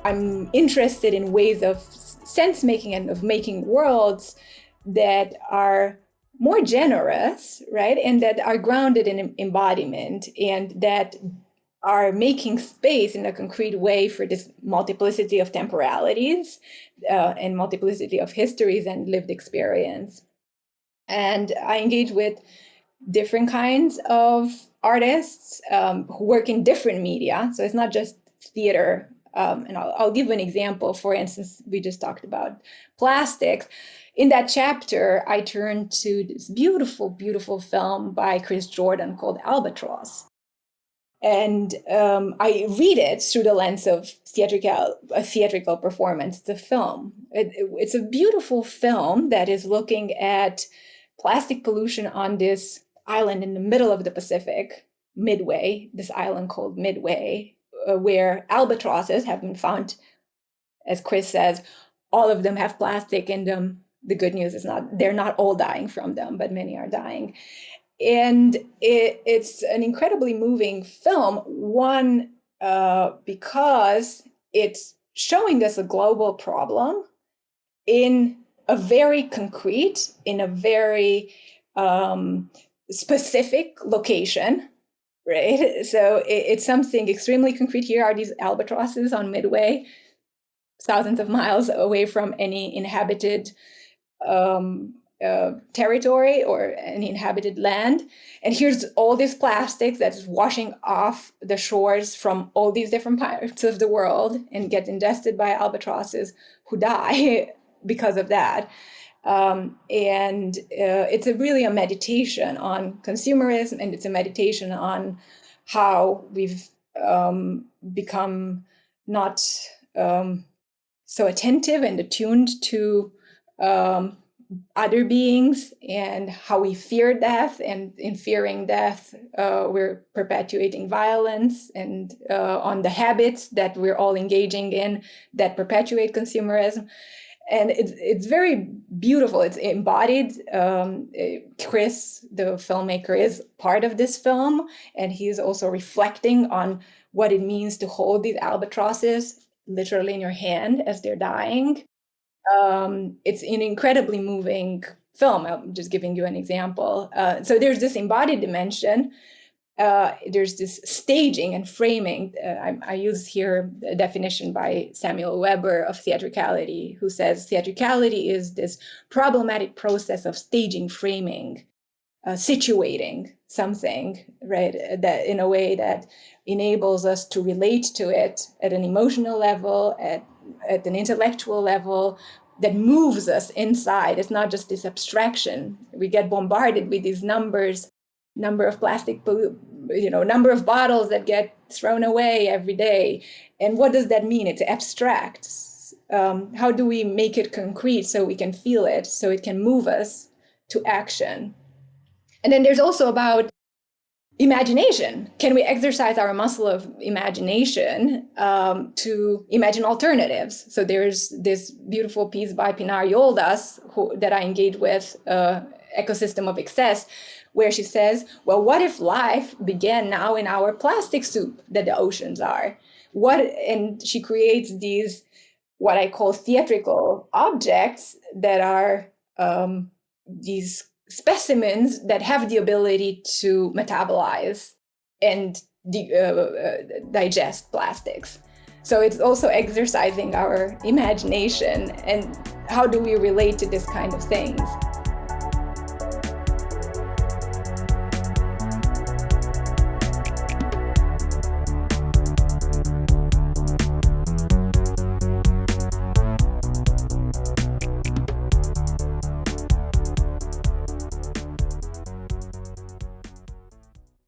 I'm interested in ways of sense making and of making worlds that are more generous, right? And that are grounded in embodiment, and that are making space in a concrete way for this multiplicity of temporalities and multiplicity of histories and lived experience. And I engage with different kinds of artists who work in different media. So it's not just theater. And I'll give an example. For instance, we just talked about plastics. In that chapter, I turned to this beautiful, beautiful film by Chris Jordan called Albatross. And I read it through the lens of a theatrical performance. It's a film. It's a beautiful film that is looking at plastic pollution on this island in the middle of the Pacific, Midway, this island called Midway, where albatrosses have been found, as Chris says, all of them have plastic in them. The good news is they're not all dying from them, but many are dying. And it's an incredibly moving film, one, because it's showing us a global problem in a very concrete, in a very specific location, right? So it's something extremely concrete. Here are these albatrosses on Midway, thousands of miles away from any inhabited territory or any inhabited land. And here's all this plastic that's washing off the shores from all these different parts of the world and gets ingested by albatrosses who die because of that. It's really a meditation on consumerism, and it's a meditation on how we've become not so attentive and attuned to other beings, and how we fear death, and in fearing death, we're perpetuating violence, and on the habits that we're all engaging in that perpetuate consumerism. And it's very beautiful. It's embodied. Chris, the filmmaker, is part of this film, and he's also reflecting on what it means to hold these albatrosses literally in your hand as they're dying. It's an incredibly moving film. I'm just giving you an example. So there's this embodied dimension. There's this staging and framing. I use here a definition by Samuel Weber of theatricality, who says theatricality is this problematic process of staging, framing, situating something, right, that in a way that enables us to relate to it at an emotional level, at an intellectual level, that moves us inside. It's not just this abstraction. We get bombarded with these numbers, number of plastic, number of bottles that get thrown away every day. And what does that mean? It's abstract. How do we make it concrete so we can feel it, so it can move us to action? And then there's also about imagination. Can we exercise our muscle of imagination to imagine alternatives? So there's this beautiful piece by Pinar Yoldas that I engage with, Ecosystem of Excess, where she says, well, what if life began now in our plastic soup that the oceans are? And she creates these, what I call theatrical objects that are these specimens that have the ability to metabolize and digest plastics. So it's also exercising our imagination, and how do we relate to this kind of things?